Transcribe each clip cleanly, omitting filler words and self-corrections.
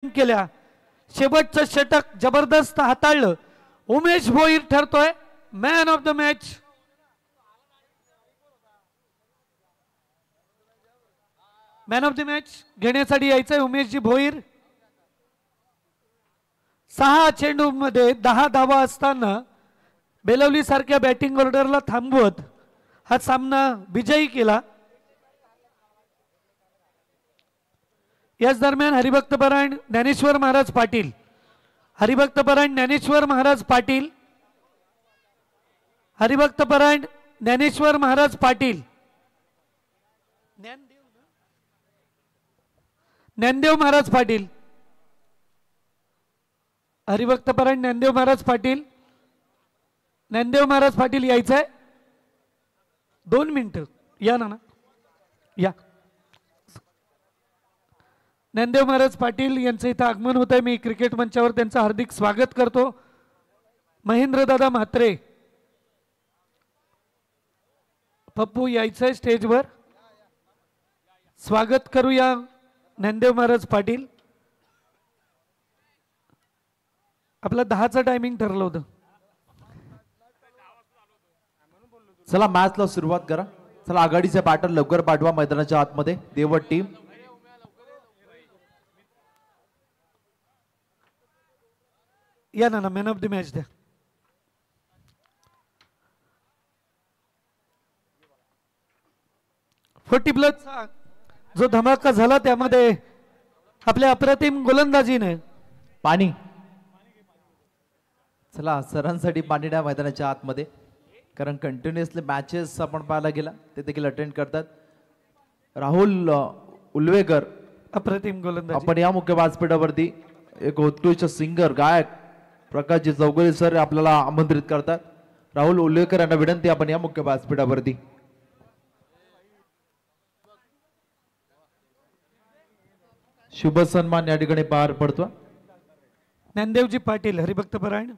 केल्या. शेवटचं षटक जबरदस्त हाताळलं. उमेश भोईर ठरतोय man of the match. Man of the match घेण्यासाठी यायचंय उमेशजी भोईर. 6 चेंडूमध्ये 10 धावा असताना बेलवली सारख्या बॅटिंग ऑर्डरला थांबवत हा सामना विजयी केला. याच दरम्यान हरिभक्तपरायण ज्ञानेश्वर महाराज पाटील, हरिभक्तपरायण ज्ञानेश्वर महाराज पाटील, हरिभक्तपरायण ज्ञानेश्वर महाराज पाटील, ज्ञानदेव महाराज पाटील, हरिभक्तपरायण ज्ञानदेव महाराज पाटील, ज्ञानदेव महाराज पाटील यायचंय. 2 मिनिटं या ना या. ज्ञानदेव महाराज पाटील यांचं इथं आगमन होत आहे. मी क्रिकेट मंचावर त्यांचं हार्दिक स्वागत करतो. महेंद्रदादा म्हात्रे, पप्पू यायचंय स्टेजवर. स्वागत करूया ज्ञानदेव महाराज पाटील. आपलं 10चं टायमिंग ठरलं होतं. चला मॅचला सुरुवात करा. चला आघाडीचे बॅटर लवकर पाठवा मैदानाच्या आतमध्ये. देवट टीम या ना मॅन ऑफ द मॅच द्या. फोर्टी प्लस जो धमाका झाला त्यामध्ये आपल्या अप्रतिम गोलंदाजीने पाणी. चला सरांसाठी पाणी द्या मैदानाच्या आतमध्ये, कारण कंटिन्युअसली मॅचेस आपण पाहायला गेला ते देखील अटेंड करतात. राहुल उल्वेकर अप्रतिम गोलंदाज. आपण या मुख्य व्यासपीठावरती एक उत्कृष्ट सिंगर गायक प्रकाशजी चौगुले सर आपल्याला आमंत्रित करतात. राहुल उल्वेकर यांना विनंती आपण या मुख्य व्यासपीठावरती. शुभ सन्मान या ठिकाणी पार पडतो. ज्ञानदेवजी पाटील हरिभक्तपरायण.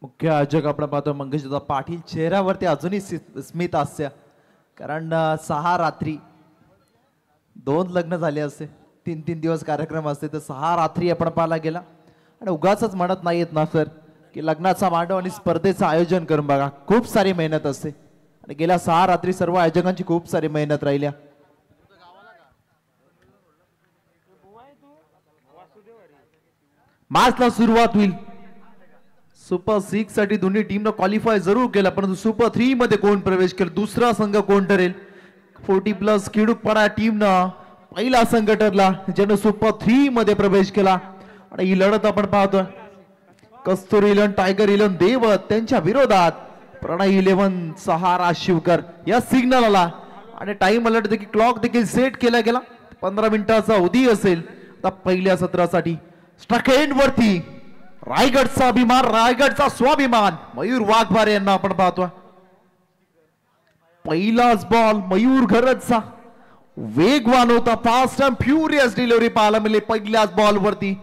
मुख्य आयोजक आपण पाहतो मंगेशदादा पाटील. चेहऱ्यावरती अजूनही स्मित हास्य, कारण 6 रात्री 2 लग्न झाले असते, 3 दिवस कार्यक्रम असते, तर 6 रात्री आपण पाहायला गेला. आणि उगाच म्हणत नाहीत ना सर की लग्नाचा मांडव आणि स्पर्धेचं आयोजन करून बघा. खूप सारी मेहनत असते आणि गेल्या 6 रात्री सर्व आयोजकांची खूप सारी मेहनत राहिल्या. मॅचला सुरुवात होईल. सुपर 6 साठी दोन्ही टीमनं क्वालिफाय जरूर केला, परंतु सुपर 3 मध्ये कोण प्रवेश केला, दुसरा संघ कोण ठरेल. 40+ किडूकपाडा टीमनं पहिला संघ ठरला ज्यानं सुपर 3 मध्ये प्रवेश केला. आणि ही लढत आपण पाहतोय कस्तुरी इलेव्हन, टायगर इलेव्हन देवत त्यांच्या विरोधात प्रणय इलेव्हन सहारा शिवकर. या सिग्नल आला आणि टाइम अलर्ट देखील क्लॉक देखील सेट केला गेला. 15 मिनिटाचा अवधी असेल. आता पहिल्या सत्रासाठी स्ट्राइक एंड वरती रायगडचा अभिमान, रायगडचा स्वाभिमान मयूर वाघमारे यांना आपण पाहतोय. पहिलाच बॉल मयूर घरतचा वेगवान होता, फास्ट अँड फ्युरियस डिलिव्हरी पाहायला मिळेल पहिल्याच बॉल वरती.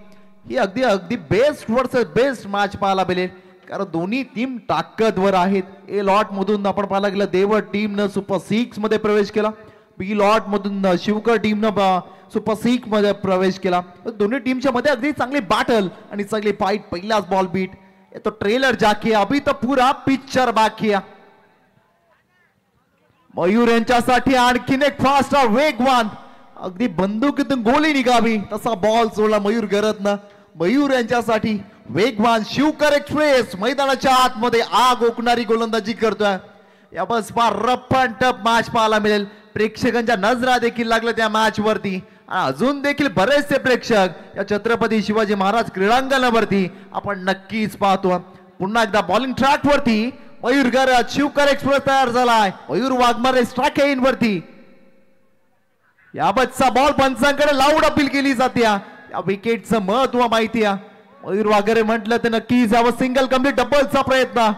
ही अगदी बेस्ट वर्सेस बेस्ट मॅच पाहायला मिळेल, कारण दोन्ही टीम ताकदवर आहेत. ए लॉट मधून आपण पाहायला गेलं देवट टीमनं सुपर 6 मध्ये प्रवेश केला. बी लॉट मधून शिवकर टीमनं सुपर 6 मध्ये प्रवेश केला. दोन्ही टीमच्या मध्ये अगदी चांगली बॅटल आणि चांगली फाईट. पहिलाच बॉल बीट तो ट्रेलर जाके अभी तो पूरा पिक्चर बाकी. मयूर यांच्यासाठी आणखीन एक फास्ट वेगवान अगदी बंदुकीतून गोळी निघावी तसा बॉल सोडला मयूर घरतनं. मयूर यांच्यासाठी वेगवान शिवकर एक्सप्रेस मैदानाच्या आतमध्ये आग ओकणारी गोलंदाजी करतोय. या बस फार रफ अँड टफ मॅच पाहायला मिळेल. प्रेक्षकांच्या नजरा देखील लागल्या त्या मॅच वरती. अजून देखील बरेचसे प्रेक्षक या छत्रपती शिवाजी महाराज क्रीडांगणावरती आपण नक्कीच पाहतो. पुन्हा एकदा बॉलिंग ट्रॅक वरती मयूर घरत, शिवकर एक्सप्रेस तयार झालाय. मयूर वाघमारे स्ट्राइक एंड वरती. याबाबतचा बॉल पंचांकडे लाऊड अपील केली जाते. या विकेटचं महत्व माहिती आहे. मयूर वाघमारे म्हटलं तर नक्कीच यावर सिंगल कम्प्लीट डबलचा प्रयत्न.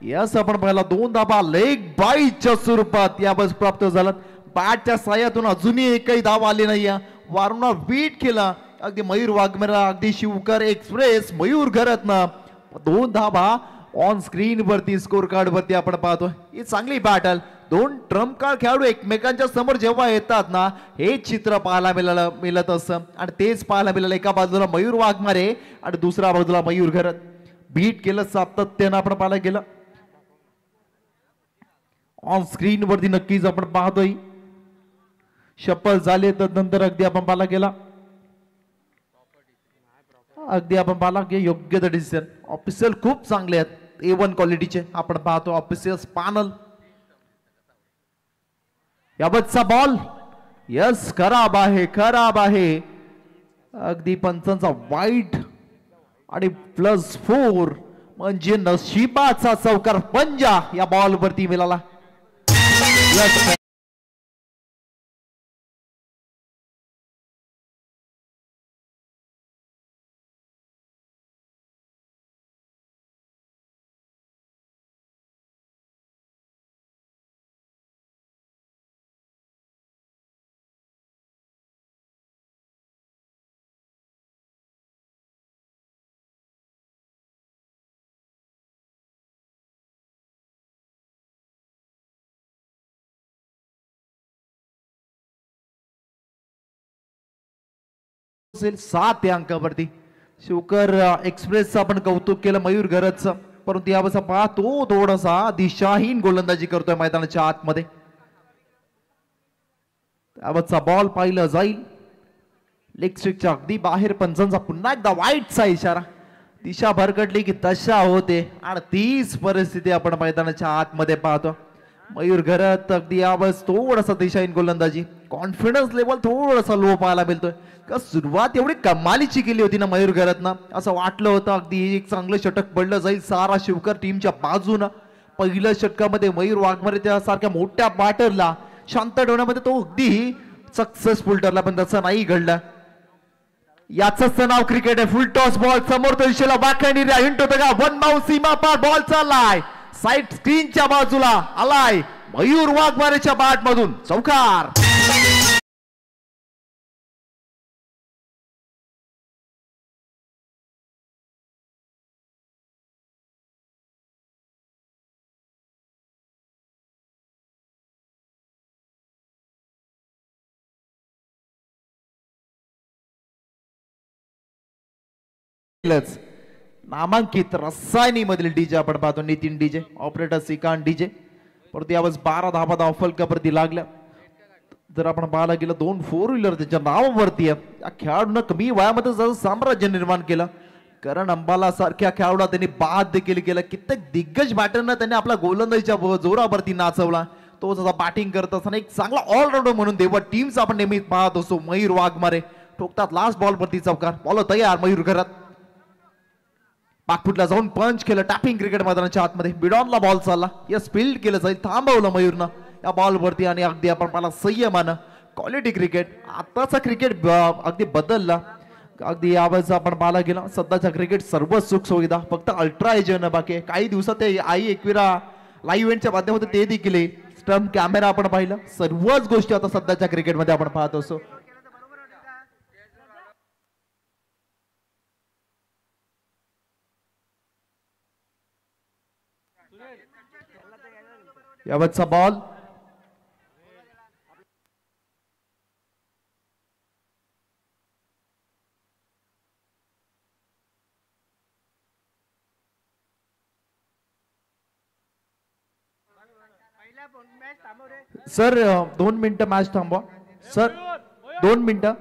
यस आपण पाहिला 2 धाबा लेग बाईच्या स्वरूपात याबाबत प्राप्त झाला. बॅटच्या साह्यातून अजूनही एकही धाव आली नाही. वारंवार बीट केला अगदी मयूर वाघमेरा, अगदी शिवकर एक्सप्रेस मयूर घरतनं 2 धाबा ऑन स्क्रीन वरती स्कोर कार्ड वरती आपण पाहतो. ही चांगली बॅटल. 2 ट्रम्प कार्ड खेळाडू एकमेकांच्या समोर जेव्हा येतात ना, हे चित्र पाहायला मिळत असतं. आणि तेच पाहायला मिळालं. एका बाजूला मयूर वाघमारे आणि दुसऱ्या बाजूला मयूर घरत. बीट केलं सातत्यानं आपण पाहायला गेलं. ऑन स्क्रीन वरती नक्कीच आपण पाहतोय. शपल झाले तर नंतर अगदी आपण पाहायला गेला. अगदी आपण पाहिला की योग्य डिसिजन. ऑफिशियल खूप चांगले आहेत. A1 क्वालिटीचे आपण पाहतो ऑफिशियल्स पॅनल. याबतचा बॉल यस खराब आहे, खराब आहे. अगदी पंचांचा वाईट आणि +4 म्हणजे नशिबाचा चौकार पंजा या बॉल वरती मिळाला. असेल 7 या अंकावरती. शिवकर एक्सप्रेसचं आपण कौतुक केलं मयूर घरतचं, परंतु यावेळेस पहा तो थोडासा दिशाहीन गोलंदाजी करतोय मैदानाच्या आतमध्ये. त्यावरचा बॉल पाहिलं जाईल लेग स्ट्रिकच्या अगदी बाहेर. पंचांचा पुन्हा एकदा वाईटचा इशारा. दिशा भरकटली की तशा होते आणि तीच परिस्थिती आपण मैदानाच्या आतमध्ये पाहतो. मयूर घरत अगदी यावेळेस थोडासा दिशाहीन गोलंदाजी. कॉन्फिडन्स लेवल थोडासा लो पाहायला मिळतोय. का सुरुवात एवढी कमालीची केली होती ना मयूर घरतनं, असं वाटलं होतं अगदी एक चांगलं षटक पडलं जाईल सारा शिवकर टीमच्या बाजूनं. पहिल्या षटकामध्ये मयूर वाघमारे त्यासारख्या मोठ्या बॅटरला शांत ठेवण्यामध्ये तो अगदी सक्सेसफुल ठरला, पण तसं नाही घडलं. याच नाव क्रिकेट आहे. फुल टॉस बॉल समोर दिशेला बॅकहँड हिंट होतं का. वन बाउंस सीमा पार बॉल चाललाय साईड स्क्रीनच्या बाजूला आलाय. मयूर वाघमारेच्या बॅट मधून चौकार. नामांकित रसायनी मधील डीजे आपण पाहतो Nitin DJ, operator Shrikant DJ. परंतु यावेळेस 12 धाबा धावफलकावरती लागल्या. जर आपण पाहायला गेलं 2 4 व्हीलर त्याच्या नावावरती आहे. या खेळाडूंना कमी वयामध्ये जसं साम्राज्य निर्माण केलं. करण अंबाला सारख्या खेळाडूला त्यांनी बाद देखील केलं. कित्येक दिग्गज बॅटरना त्यांनी आपल्या गोलंदाजीच्या जोरावरती नाचवला. तो जसा बॅटिंग करत असताना एक चांगला ऑलराऊंडर म्हणून देवा टीम्स आपण नेहमी पाहत असतो. मयूर वाघमारे ठोकतात लास्ट बॉल वरती चौकार. बॉल तयार मयूर घरात. बाकफुटला जाऊन पंच केलं. टॅपिंग क्रिकेट मैदानाच्या आतमध्ये बिडॉनला बॉल चालला. यस फील्ड केलं जाईल. थांबवलं मयूरनं या बॉल वरती आणि अगदी आपण पाहिला संयमानं क्वालिटी क्रिकेट. आताचा क्रिकेट अगदी बदलला. अगदी यावेळेस आपण पाहायला गेला सध्याच्या क्रिकेट सर्व सुख सुविधा फक्त अल्ट्रा एजन बाकी आहे. काही दिवसात ते आई एकविरा लाईव्ह इव्हेंटच्या माध्यमातून ते देखील स्टंप कॅमेरा आपण पाहिलं. सर्वच गोष्टी आता सध्याच्या क्रिकेटमध्ये आपण पाहत असतो. यावतचा बॉल सर 2 मिनिटं मॅच थांबवा सर 2 मिनिटं.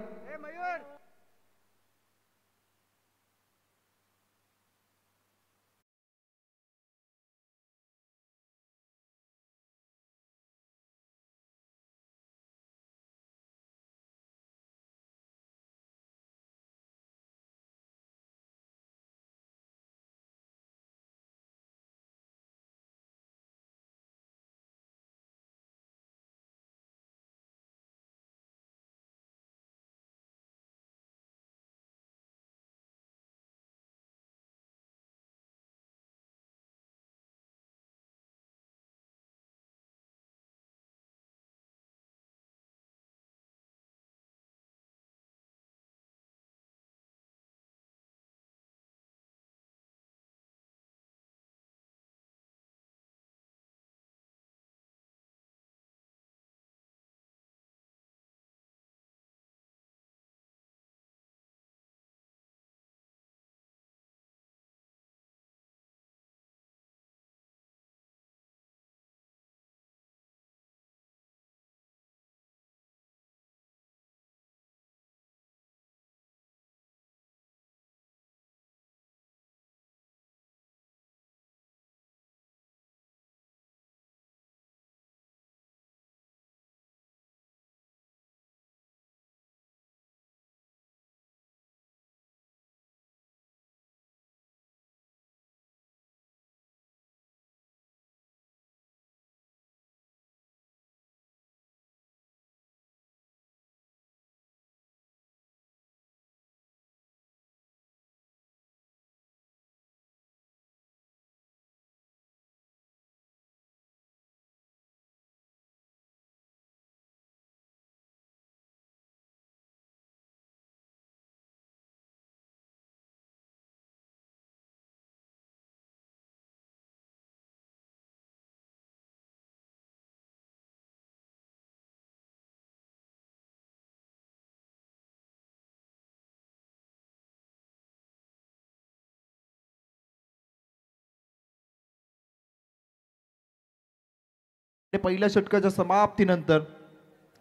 आणि पहिल्या षटकाच्या समाप्तीनंतर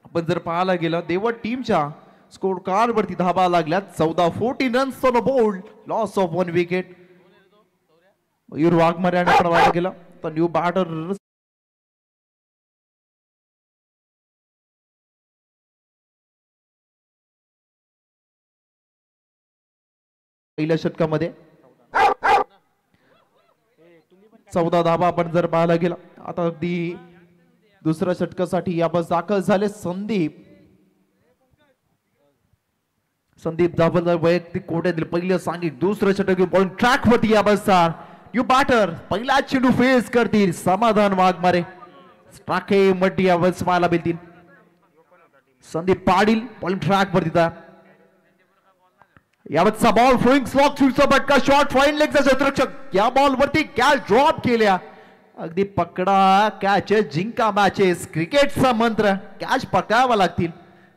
आपण जर पाहायला गेलं देवट टीमच्या स्कोर कार्ड वरती धाबा लागल्यात 14-14 runs on board, loss of 1 wicket. Mayur Waghmare आपण पाहायला गेला तर न्यू बॅटर पहिल्या षटकामध्ये 14 धाबा आपण जर पाहायला गेला. आता अगदी दुसऱ्या षटकासाठी आपण दाखल झाले संदीप दाभोलकर वैयक्तिक कोट्यातील पहिलं सांगिक दुसरं षटक बॉल ट्रॅक वरती याबस्तार न्यू बॅटर पहिला चेंडू फेस करतील समाधान वाघमारे. स्ट्राके मट्टी यावेळेस मायला मिळतील. संदीप पाटील बॉल ट्रॅक वरती था यावतचा बॉल फ्लोइंग स्लॉक स्वीपचा फटका शॉट फाईन लेगचा क्षेत्ररक्षक या बॉल वरती कॅच ड्रॉप केल्या. अगदी पकडा कॅच जिंका मॅचेस क्रिकेटचा मंत्र कॅच पकडावा लागतील.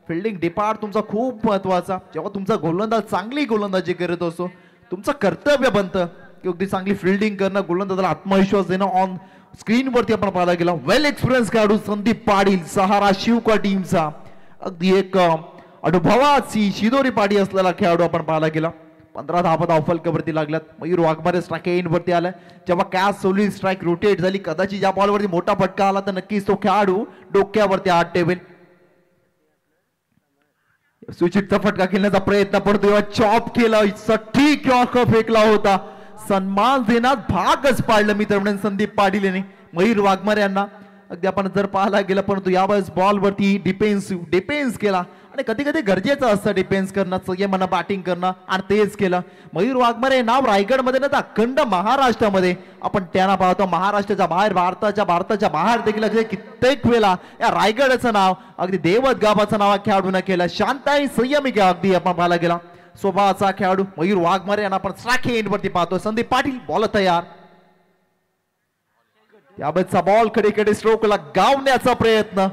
फिल्डिंग डिपार्ट तुमचा खूप महत्वाचा. जेव्हा तुमचा गोलंदाज चांगली गोलंदाजी करत असतो तुमचं कर्तव्य बनतं की अगदी चांगली फिल्डिंग करणं, गोलंदाजाला आत्मविश्वास देणं. ऑन स्क्रीन वरती आपण पाहायला गेला वेल एक्सपिरियन्स खेळाडू संदीप पाटील सहारा शिवका टीमचा अगदी एक अनुभवाची शिदोरी पाडी असलेला खेळाडू आपण पाहायला गेला. 15 धावा धावफलकावरती लागल्यात. मयूर वाघमारे स्ट्राईक एंड वरती आलाय. जेव्हा कॅच सोडली स्ट्राईक रोटेट झाली कदाचित ज्या बॉलवरती मोठा फटका आला तर नक्कीच तो खेळाडू डोक्यावरती हात ठेवेल. सुचितचा फटका खेळण्याचा प्रयत्न पण तेव्हा चॉप केला ठीक फेकला होता. सन्मान देण्यात भागच पाडलं मित्र संदीप पाटील यांनी मयूर वाघमारे यांना. अगदी आपण जर पाहायला गेलं परंतु यावेळेस बॉलवरती डिफेन्स केला आणि कधी कधी गरजेचं असतं डिफेन्स करणं, संयमानं बॅटिंग करणं आणि तेच केलं. मयूर वाघमारे नाव रायगडमध्ये ना अखंड महाराष्ट्रामध्ये आपण त्यांना पाहतो. महाराष्ट्राच्या बाहेर भारताच्या बाहेर देखील कित्येक वेळा या रायगडचं नाव अगदी देवत गावाचं नाव खेळाडून केलं. शांताई संयमी अगदी आपण पाहायला गेला स्वभावाचा खेळाडू मयूर वाघमारे यांना आपण स्ट्राईक एंड वरती पाहतो. संदीप पाटील बॉल तयार. याबाबतचा बॉल कडे स्ट्रोकला गावण्याचा प्रयत्न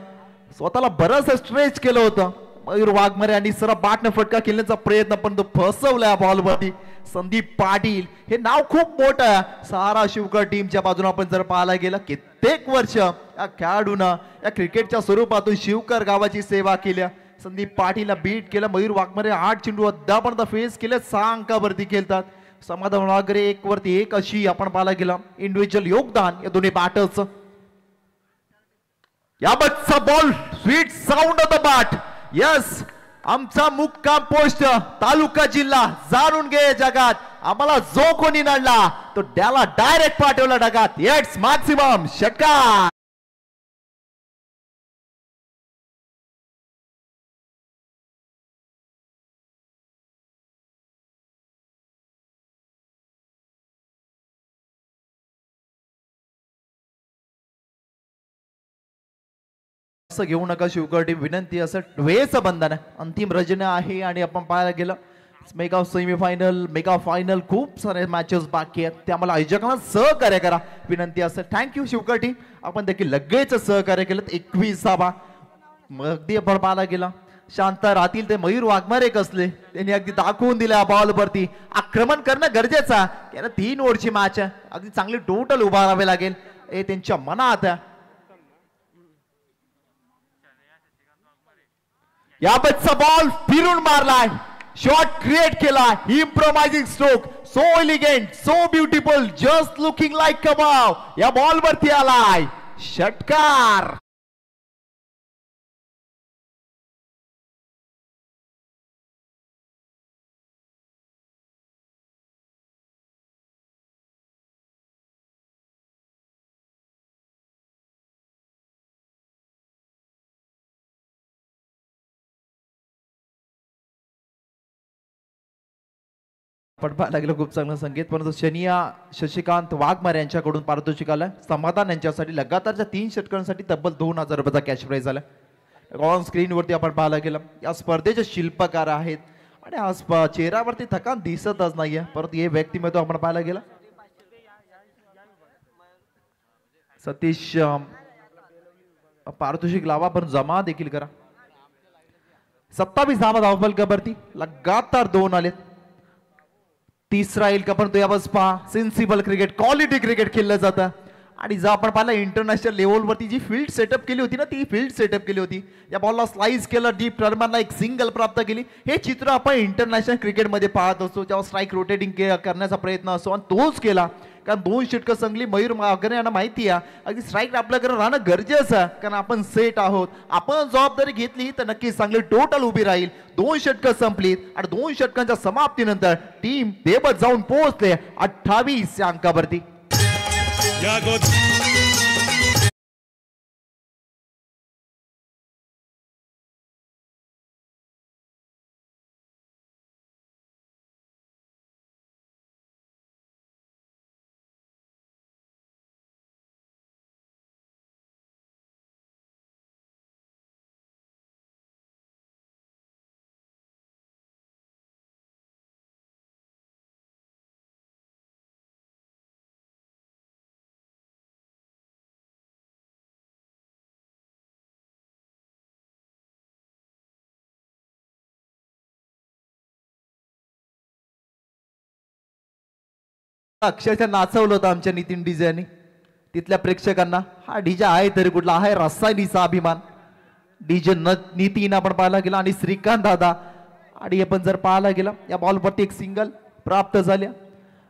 स्वतःला बरंच स्ट्रेच केलं होतं मयूर वाघमारे यांनी सरळ बॅटने फटका खेळण्याचा प्रयत्न पण तो फसवला बॉलवरती. संदीप पाटील हे नाव खूप मोठं आहे सहारा शिवकर टीमच्या बाजूने. आपण जर पाहायला गेलं कित्येक वर्ष या खेळाडूनं या क्रिकेटच्या स्वरूपातून शिवकर गावाची सेवा केल्या. संदीप पाटीलला बीट केलं. मयूर वाघमारे 8 चेंडू अद्यापर्यंत फेस केले 6 अंकावरती खेळतात. समाधान वाघमारे 1 वरती 1 अशी आपण पाहायला गेलं इंडिव्हिज्युअल योगदान या दोन्ही बॅटर्सचं. याबाबतचा ball sweet sound of the bat. Yes आमचा मुक्काम पोस्ट तालुका जिल्हा जाणून घे जगात. आम्हाला जो कोणी नडला तो त्याला डायरेक्ट पाठवला ढगात. येट्स मॅक्सिमम षटकार. घेऊ नका शिवकर टीम विनंती. असं वेळेचं बंधन आहे. अंतिम रचना आहे आणि आपण पाहायला गेलं मेगा सेमीफायनल मेगा फायनल खूप सारे मॅचेस बाकी आहेत. ते आम्हाला आयोजकांना सहकार्य करा विनंती असेल. थँक्यू शिवकर टीम आपण देखील लगेच सहकार्य केलं. 21 धावा अगदी आपण पाहायला गेला शांत राहतील ते मयूर वाघमारे कसले त्यांनी अगदी दाखवून दिल्या बॉलवरती आक्रमण करणं गरजेचं आहे. 3 ओव्हरची मॅच आहे. अगदी चांगली टोटल उभारावे लागेल हे त्यांच्या मनात आहे. याबाबतचा बॉल फिरून मारलाय शॉट क्रिएट केला. Improvising stroke so elegant so beautiful just looking like कबाव या बॉल वरती आलाय षटकार. आपण पाहायला गेलं खूप चांगलं संकेत परंतु शनिया शशिकांत वाघमारे यांच्याकडून पारितोषिक आलं. समाधान यांच्यासाठी लगातारच्या 3 षटकांसाठी तब्बल 2000 रुपयाचा कॅश प्राइज आला. ऑन स्क्रीन वरती आपण पाहायला गेलं या स्पर्धेचे शिल्पकार आहेत आणि आज चेहऱ्यावरती थकान दिसतच नाहीये परंतु हे व्यक्तिमत्व आपण पाहायला गेलं. सतीश पारितोषिक लावा पण जमा देखील करा. 27 धावा धावफलकावरती लगातार 2 आलेत. तिसरा येईल का पण तो यावेळेस पहा सेन्सिबल क्रिकेट क्वालिटी क्रिकेट खेळलं जातं आणि जर आपण पाहिलं इंटरनॅशनल लेवलवरती जी फील्ड सेटअप केली होती ना, ती फील्ड सेटअप केली होती. या बॉलला स्लाइस केलं, डीप टर्मरला एक सिंगल प्राप्त केली. हे चित्र आपण इंटरनॅशनल क्रिकेटमध्ये पाहत असतो, जेव्हा स्ट्राईक रोटेटिंग करण्याचा प्रयत्न असतो आणि तोच केला. कारण 2 षटकं संगली मयूर अग्रणे यांना माहिती आहे अगदी स्ट्राईक आपल्याकडे राहणं गरजेचं आहे, कारण आपण सेट आहोत. आपण जबाबदारी घेतली तर नक्कीच चांगली टोटल उभी राहील. 2 षटकं संपलीत आणि 2 षटकांच्या समाप्तीनंतर टीम देवत जाऊन पोहोचले 28 या अंकावरती. अक्षरशः नाचवलं होतं आमच्या नितीन डीजेनी तिथल्या प्रेक्षकांना. हा डीजे आहे तरी कुठला आहे, रसायनीचा अभिमान. डीजे नितीन आपण पाहायला गेला आणि श्रीकांत दादा. आणि आपण जर पाहायला गेला या बॉलवरती एक सिंगल प्राप्त झाल्या.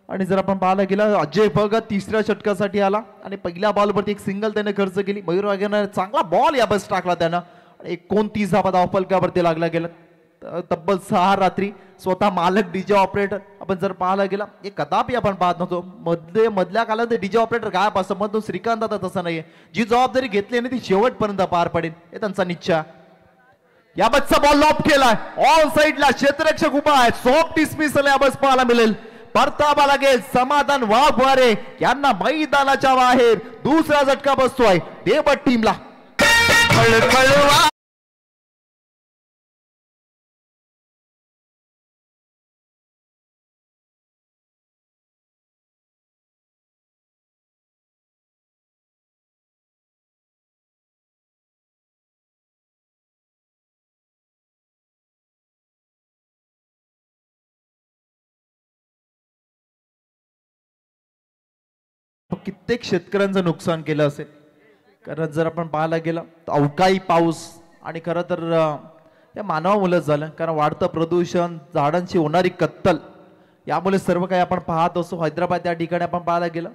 आणि जर आपण पाहायला गेला अजय भगत 3ऱ्या षटकासाठी आला आणि पहिल्या बॉलवरती एक सिंगल त्याने खर्च केली. मयूर वाघेने चांगला बॉल या बस टाकला त्यानं. 29 धावा धावफलकावरती लागला गेला. तब्बल 6 रात्री स्वतः मालक डीजे ऑपरेटर आपण जर पाहायला गेला हे कदापि आपण पाहत नव्हतो. मधल्या काळात डीजे ऑपरेटर गायब असं मग तो श्रीकांत आता तसं नाहीये. जी जबाबदारी घेतली ना ती शेवटपर्यंत पार पडेल हे त्यांचा निश्चय. या बसचा बॉल लॉप केलाय ऑन साइडला, क्षेत्ररक्षक उभा आहे. सॉफ्ट डिस्मिसल या बस पाहायला मिळेल. परतावा लागेल समाधान वाघवारे यांना मैदानाच्या बाहेर. दुसरा झटका बसतोय देवट टीमला. कित्येक शेतकऱ्यांचं नुकसान केलं असेल. कारण जर आपण पाहायला गेलं तर अवकाळी पाऊस आणि खरं तर या मानवामुळेच झालं. कारण वाढतं प्रदूषण, झाडांची होणारी कत्तल यामुळे सर्व काही आपण पाहत असतो. हैदराबाद या ठिकाणी आपण पाहायला गेलं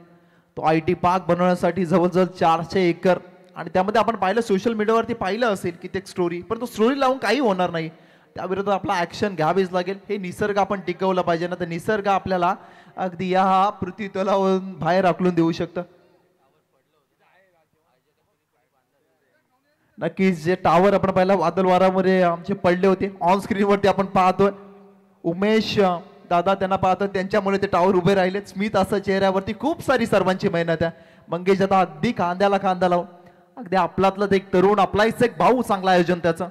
तो IT पार्क बनवण्यासाठी जवळजवळ 400 एकर. आणि त्यामध्ये आपण पाहिलं सोशल मीडियावरती पाहिलं असेल कित्येक स्टोरी, पण तो स्टोरी लावून काही होणार नाही. त्याविरोधात आपला ऍक्शन घ्यावीच लागेल. हे निसर्ग आपण टिकवलं पाहिजे ना, तर निसर्ग आपल्याला अगदी या पृथ्वी तलावरून बाहेर आकलून देऊ शकतं. नक्कीच जे टावर आपण पाहिला वादळ वारामध्ये आमचे पडले होते ऑन स्क्रीन वरती आपण पाहतोय. उमेश दादा त्यांना पाहतोय, त्यांच्यामुळे ते टावर उभे राहिले. स्मित असं चेहऱ्यावरती खूप सारी सर्वांची मेहनत आहे. मंगेश दादा अगदी खांद्याला खांदा लावून अगदी आपलातलं एक तरुण आपलाच एक भाऊ चांगलं आयोजन त्याचं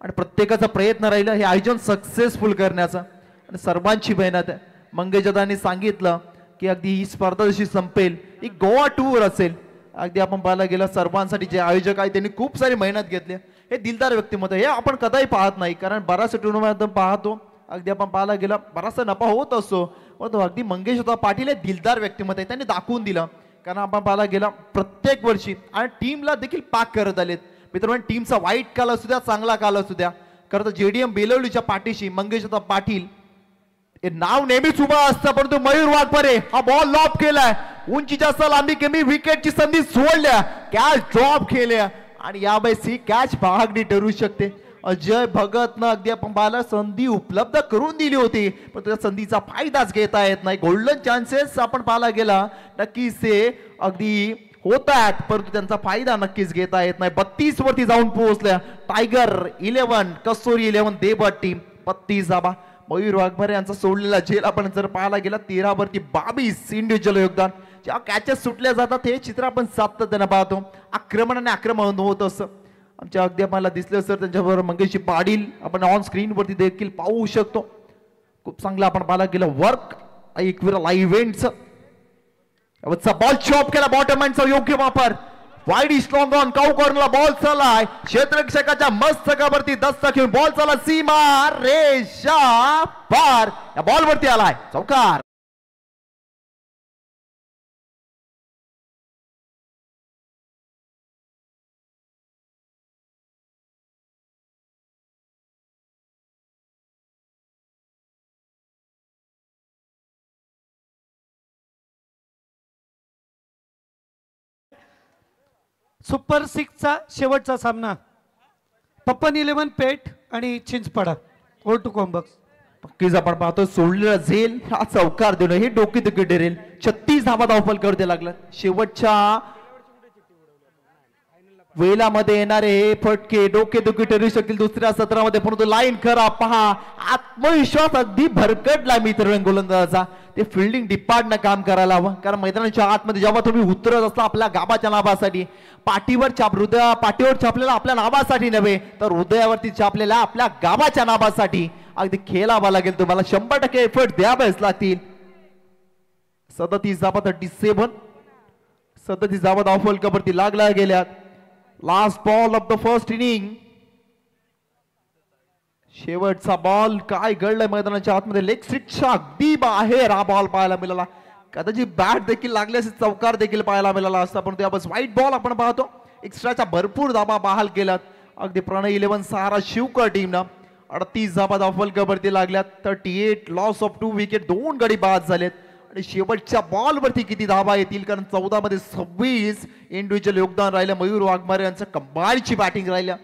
आणि प्रत्येकाचा प्रयत्न राहिला हे आयोजन सक्सेसफुल करण्याचा आणि सर्वांची मेहनत आहे. मंगेश दादांनी सांगितलं की अगदी ही स्पर्धा जशी संपेल ही गोवा टूर असेल. अगदी आपण पाहायला गेलं सर्वांसाठी जे आयोजक आहे त्यांनी खूप सारी मेहनत घेतली. हे दिलदार व्यक्तिमत्व हे आपण कदाही पाहत नाही. कारण बराचसा टुर्नामेंट पाहतो अगदी आपण पाहायला गेलं बराचसा नफा होत असतो, परंतु अगदी मंगेश पाटील हे दिलदार व्यक्तिमत्व आहे. त्यांनी दाखवून दिलं. कारण आपण पाहायला गेला प्रत्येक वर्षी आणि टीमला देखील पाक करत आलेत. मित्रांनो टीमचा वाईट काल असू द्या चांगला काल असू द्या, खरं तर JDM बेलवलीच्या पाठीशी मंगेश पाटील हे नाव नेहमीच उभा असतं. परंतु मयूर वाघमारे हा बॉल लॉप केलाय. उंचीच्या लांबी कमी विकेटची संधी सोडल्या, कॅच ड्रॉप केल्या आणि यावेळेस ही कॅच महागडी ठरू शकते. अजय भगतनं अगदी आपण पाहायला संधी उपलब्ध करून दिली होती, पण त्या संधीचा फायदाच घेता येत नाही. गोल्डन चान्सेस आपण पाहायला गेला नक्कीच ते अगदी होत आहेत, परंतु त्यांचा फायदा नक्कीच घेता येत नाही. 32 वरती जाऊन पोहोचल्या टायगर 11 कसोरी 11 देवट टीम 32 धावा. मयूर वाघमारे यांचा सोडलेला झेल आपण जर पाहायला गेला 13 वरती 22 इंडिव्हिज्युअल योगदान. जेव्हा कॅचेस सुटल्या जातात हे चित्र आपण सातत्याने पाहतो. आक्रमणाने आक्रमण होत असतं. आमच्या अगदी आम्हाला दिसलं सर त्यांच्याबरोबर मंगेश पाटील आपण ऑन स्क्रीन वरती देखील पाहू शकतो. खूप चांगलं आपण पाहायला गेलं वर्क एकविरा इव्हेंटचं. बॉल चॉप केला बॉटम हँडचा योग्य वापर. वाईड स्ट्रॉंग ऑन काउ कॉर्नरला बॉल चाललाय. क्षेत्ररक्षकाच्या मस्तकावरती दस्तक घेऊन बॉल चालला सीमा रेषा पार. या बॉल वरती आलाय चौकार. सुपर 6चा शेवटचा सामना पप्पन 11 पेठ आणि चिंचपाडा ओ टू कॉम्बॉक्स. नक्कीच आपण पाहतो सोडलेला झेल हा चौकार देणं हे डोकेदुखी ठरेल. 36 धावा धावफलकावरती लागला. शेवटच्या वेळामध्ये येणारे हे फटके डोकेदुखी ठरू शकतील दुसऱ्या सत्रामध्ये. परंतु लाईन करा पहा, आत्मविश्वास अगदी भरकटला मित्र गोलंदाजाचा. ते फिल्डिंग डिपार्टनं काम करायला हवं, कारण मैदानाच्या आतमध्ये जेव्हा तुम्ही उतरत असता आपल्या गावाच्या नावासाठी, पाठीवर पाठीवर छापलेला आपल्या नावासाठी नव्हे तर हृदयावरती छापलेल्या आपल्या गावाच्या नावासाठी अगदी खेळावा लागेल. तुम्हाला 100% एफर्ट द्यावेच लागतील. 37 धावा 37 37 धावा धावफलकावरती लागल्या गेल्यात. Last ball of the first inning. शेवटचा बॉल काय घडलंय मैदानाच्या आतमध्ये. लेग स्ट्रिकच्या अगदी बाहेर हा बॉल पाहायला मिळाला. कदाचित बॅट देखील लागली असे चौकार देखील पाहायला मिळाला असता, परंतु यावेळेस व्हाईट बॉल आपण पाहतो. एक्स्ट्राच्या भरपूर धाबा बहाल केल्यात. अगदी प्रणय 11 सहारा शिवकर टीमनं 38 धाबा धावफलकावरती लागल्यात. 38 लॉस ऑफ 2 विकेट, 2 गडी बाद झालेत. आणि शेवटच्या बॉल वरती किती धावा येतील, कारण 14 मध्ये 26 इंडिव्हिज्युअल योगदान राहिलं. मयूर वाघमारे यांचं कंबाईनची बॅटिंग राहिल्या.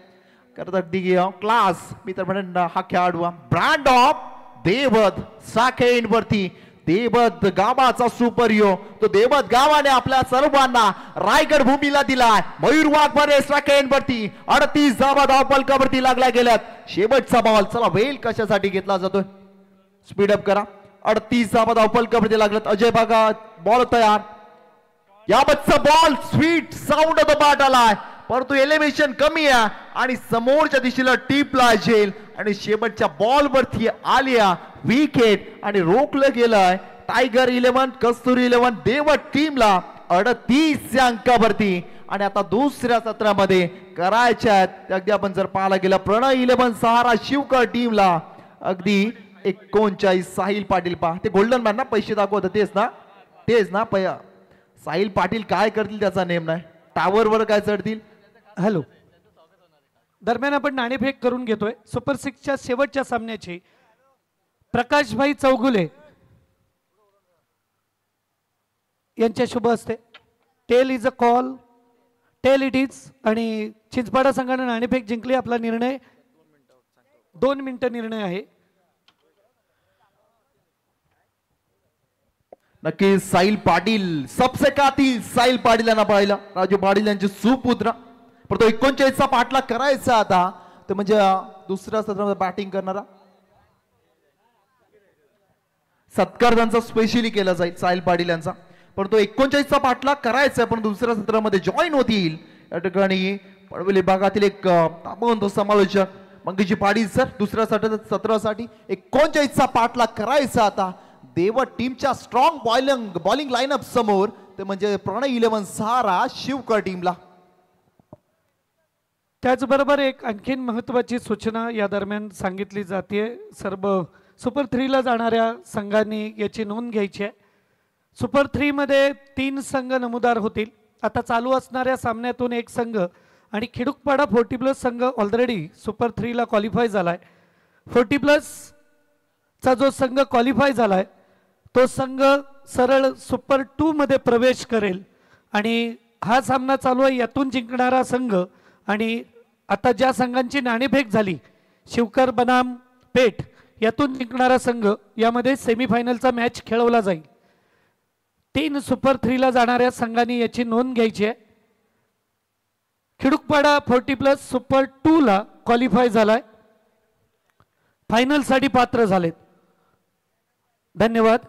करत अगदी क्लास मित्र म्हणून हा खेळाडू ब्रँड ऑफ देवद साखेंड वरती. देवद गावाचा सुपर हिरो, तो देवद गावाने आपल्या सर्वांना रायगड भूमीला दिलाय. मयूर वाघमारे साखेंड वरती 38 धावा धावफलकावरती लागल्या गेल्यात. शेवटचा बॉल, चला वेल कशासाठी घेतला जातोय, स्पीडअप करा. 38 धावा धावफलकावरती लागल्यात. अजय बागा बॉल तयार. यावरचा ball sweet sound of the bat आलाय, परंतु एलिव्हेशन कमी आहे आणि समोरच्या दिशेला टिपला झेल आणि शेवटच्या बॉल वरती आलिया विकेट आणि रोखलं गेलंय. टायगर 11 कस्तुरी 11 देवट टीमला 38 अंकावरती. आणि आता दुसऱ्या सत्रामध्ये करायच्या आहेत अगदी आपण जर पाहायला गेलं प्रणय 11 सहारा शिवकर टीमला अगदी 39. साहिल पाटील पहा, ते गोल्डन मॅन ना पैसे दाखवत तेच ना साहिल पाटील काय करतील त्याचा नेम नाही. टावर वर काय चढतील. हॅलो, दरम्यान आपण नाणेफेक करून घेतोय सुपर 6च्या शेवटच्या सामन्याची. प्रकाशभाई चौगुले यांच्या शुभ हस्ते. Tail is a call, tail it is. आणि चिंचपाडा संघाने नाणेफेक जिंकली. आपला निर्णय 2 मिनिटं निर्णय आहे. नक्की साहिल पाटील सबसे कातील साहिल पाटील यांना पाहिलं. राजू पाटील यांचे सुपुत्र. परंतु 39चा पाठलाग करायचा आता, तर म्हणजे दुसऱ्या सत्रामध्ये बॅटिंग करणारा सत्कार त्यांचा स्पेशली केला जाईल साहिल पाटील यांचा. परंतु 39चा पाठलाग करायचा पण दुसऱ्या सत्रामध्ये जॉईन होतील. या ठिकाणी पडवली भागातील एक ताबडतोब समालोचक मंगेशजी पाटील सर दुसऱ्या सत्रासाठी 39चा पाठलाग करायचा आता देवट टीमच्या स्ट्रॉंग बॉलिंग लाईनअप समोर, ते म्हणजे प्रणय 11 सहारा शिवकर टीमला. त्याचबरोबर एक आणखीन महत्त्वाची सूचना या दरम्यान सांगितली जाते. सर्व सुपर 3ला जाणाऱ्या संघांनी याची नोंद घ्यायची आहे. सुपर 3 मध्ये 3 संघ नमूदार होतील. आता चालू असणाऱ्या सामन्यातून एक संघ आणि खिडूकपाडा 40+ संघ ऑलरेडी सुपर 3ला क्वालिफाय झालाय. 40+ चा जो संघ क्वालिफाय झालाय तो संघ सरळ सुपर 2 मध्ये प्रवेश करेल. आणि हा सामना चालू आहे यातून जिंकणारा संघ आणि आता ज्या संघांची नाणेफेक झाली शिवकर बनाम पेठ यातून जिंकणारा संघ यामध्ये सेमीफायनलचा मॅच खेळवला जाईल. 3 सुपर 3ला जाणाऱ्या संघांनी याची नोंद घ्यायची आहे. खिडूकपाडा 40+ सुपर 2ला क्वालिफाय झालाय, फायनल साठी पात्र झालेत. धन्यवाद.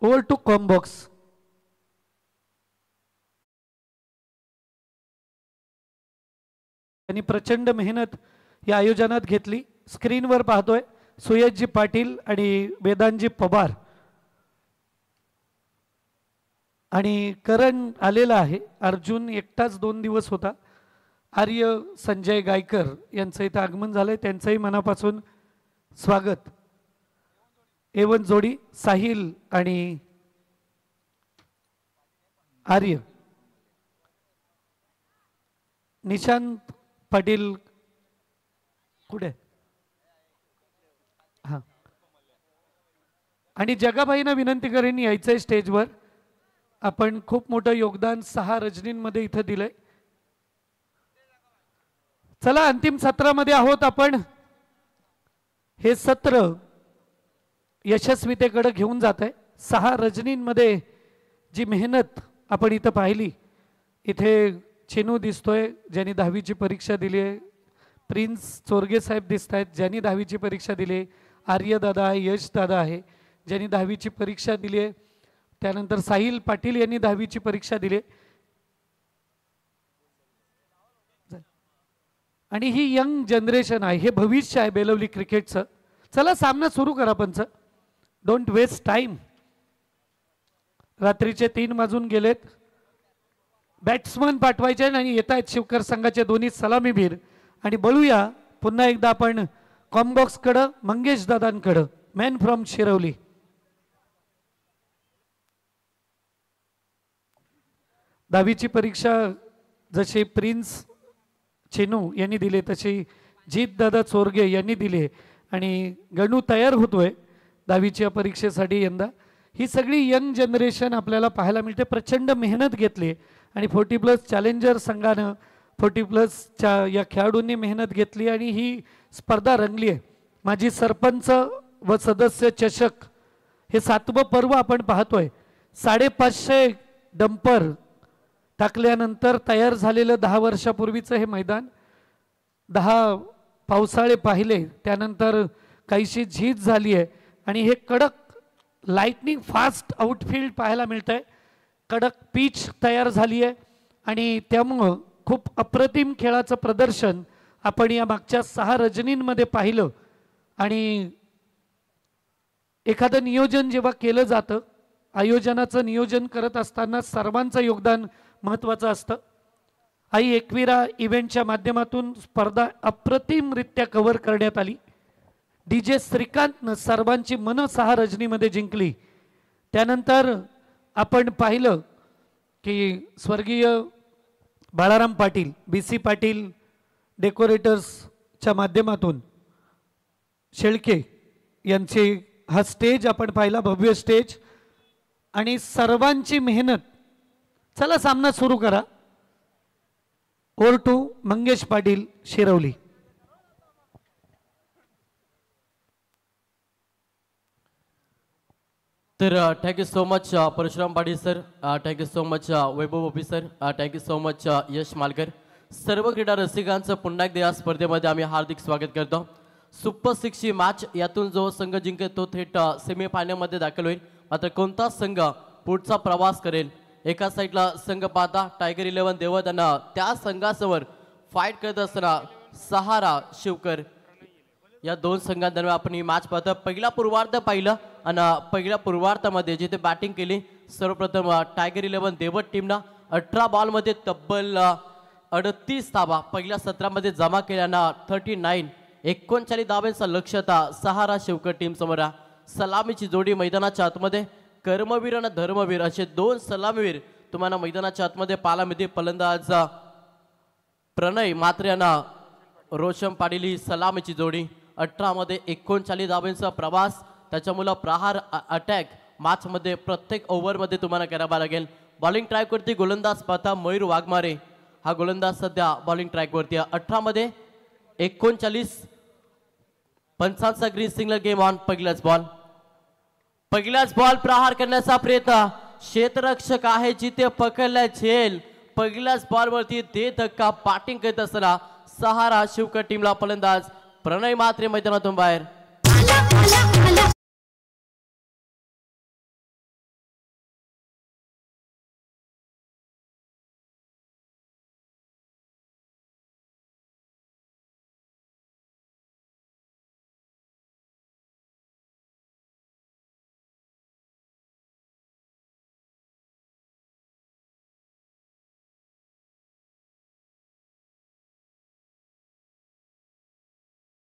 ओव्हर टू कॉम्बॉक्स. त्यांनी प्रचंड मेहनत या आयोजनात घेतली. स्क्रीनवर पाहतोय सुयशजी पाटील आणि वेदांतजी पवार आणि करण आलेला आहे. अर्जुन एकटाच 2 दिवस होता. आर्य संजय गायकर यांचं इथं आगमन झालंय, त्यांचंही मनापासून स्वागत. एवन जोडी साहिल आणि आर्य. निशांत पाटील कुठे? हा, आणि जगाबाईंना विनंती करेन यायचंय स्टेजवर. आपण खूप मोठं योगदान 6 रजनींमध्ये इथं दिलंय. चला अंतिम सत्रामध्ये आहोत आपण. हे सत्र यशस्वीतेकडे घेऊन जात आहे. 6 रजनींमध्ये जी मेहनत आपण इथं पाहिली, इथे चेनू दिसतोय ज्यांनी 10वीची परीक्षा दिली आहे, प्रिन्स चोरगे साहेब दिसत आहेत ज्यांनी 10वीची परीक्षा दिली आहे, आर्य दादा आहे, यश दादा आहे ज्यांनी 10वीची परीक्षा दिली आहे, त्यानंतर साहिल पाटील यांनी 10वीची परीक्षा दिली आणि ही यंग जनरेशन आहे, हे भविष्य आहे बेलवली क्रिकेटचं. चला सामना सुरू करा पंच, डोंट वेस्ट टाइम. रात्रीचे 3 वाजून गेलेत. बॅट्समन पाठवायचे आणि येत आहेत शिवकर संघाचे दोन्ही सलामीवीर. आणि बळूया पुन्हा एकदा आपण कॉम्बॉक्सकडं, मंगेश दादांकडं, मॅन फ्रॉम शिरवली. दहावीची परीक्षा जशी प्रिन्स चेनू यांनी दिली तशी जीत दादा चोरगे यांनी दिली आणि गणू तयार होतोय 10वीच्या परीक्षेसाठी यंदा. ही सगळी यंग जनरेशन आपल्याला पाहायला मिळते. प्रचंड मेहनत घेतली आणि 40+ चॅलेंजर संघानं 40+च्या या खेळाडूंनी मेहनत घेतली आणि ही स्पर्धा रंगली आहे. माजी सरपंच व सदस्य चषक हे 7वं पर्व आपण पाहतोय. 550 डंपर टाकल्यानंतर तयार झालेलं 10 वर्षापूर्वीचं हे मैदान. 10 पावसाळे पाहिले, त्यानंतर काहीशी झीज झाली आहे आणि हे कडक लाइटनिंग फास्ट आउटफील्ड पाहायला मिळत आहे. कडक पिच तयार झाली आहे आणि त्यामुळं खूप अप्रतिम खेळाचं प्रदर्शन आपण या मागच्या 6 रजनींमध्ये पाहिलं. आणि एखादं नियोजन जेव्हा केलं जातं, आयोजनाचं नियोजन करत असताना सर्वांचं योगदान महत्त्वाचं असतं. आई एकविरा इव्हेंटच्या माध्यमातून स्पर्धा अप्रतिमरित्या कव्हर करण्यात आली. DJ श्रीकांतनं सर्वांची मनं 6 रजनीमध्ये जिंकली. त्यानंतर आपण पाहिलं की स्वर्गीय बाळाराम पाटील, BC पाटील डेकोरेटर्सच्या माध्यमातून शेळके यांचे हा स्टेज आपण पाहिला, भव्य स्टेज आणि सर्वांची मेहनत. चला सामना सुरू करा. Over to Mangesh Patil, Shirvali. तर thank you so much Parshuram Patil sir, thank you so much Vaibhav OP sir, thank you so much Yash Malkar. सर्व क्रीडा रसिकांचं पुन्हा एकदा या स्पर्धेमध्ये आम्ही हार्दिक स्वागत करतो. सुपर 6ची मॅच, यातून जो संघ जिंकेल तो थेट सेमीफायनलमध्ये दाखल होईल. मात्र कोणता संघ पुढचा प्रवास करेल, एका साईडला संघ पाहता टायगर 11 देवतांना, त्या संघासमोर फाईट करत असताना सहारा शिवकर, या 2 संघांदरम्यान आपण ही मॅच पाहतो. पहिला पूर्वार्ध पाहिलं आणि पहिल्या पूर्वार्धामध्ये जिथे बॅटिंग केली सर्वप्रथम टायगर 11 देवत टीमनं 18 बॉलमध्ये तब्बल 38 धावा पहिल्या सत्रामध्ये जमा केल्यानं 39 धावांचा लक्ष्यता सहारा शिवकर टीम समोर. सलामीची जोडी मैदानाच्या आतमध्ये, कर्मवीर आणि धर्मवीर असे 2 सलामीवीर तुम्हाला मैदानाच्या आतमध्ये पाहायला मिळते. फलंदाज प्रणय मात्रे यांना रोशन पाटील ही सलामीची जोडी. 18 मध्ये 39 धावांचा प्रवास, त्याच्यामुळे प्रहार अटॅक मॅच मध्ये प्रत्येक ओव्हरमध्ये तुम्हाला करावा लागेल. बॉलिंग ट्रॅक वरती गोलंदाज पाहता मयूर वाघमारे, हा गोलंदाज सध्या बॉलिंग ट्रॅक वरती. 18 मध्ये 39 पंचांचा ग्रीन सिग्नल गेम ऑन. पहिलाच बॉल प्रहार करण्याचा प्रयत्न, क्षेत्ररक्षक आहे जिथे पकडला झेल. पहिल्याच बॉल वरती दे धक्का बॅटिंग करत असताना सहारा शिवकर टीमला फलंदाज प्रणय मात्रे मैदानातून बाहेर.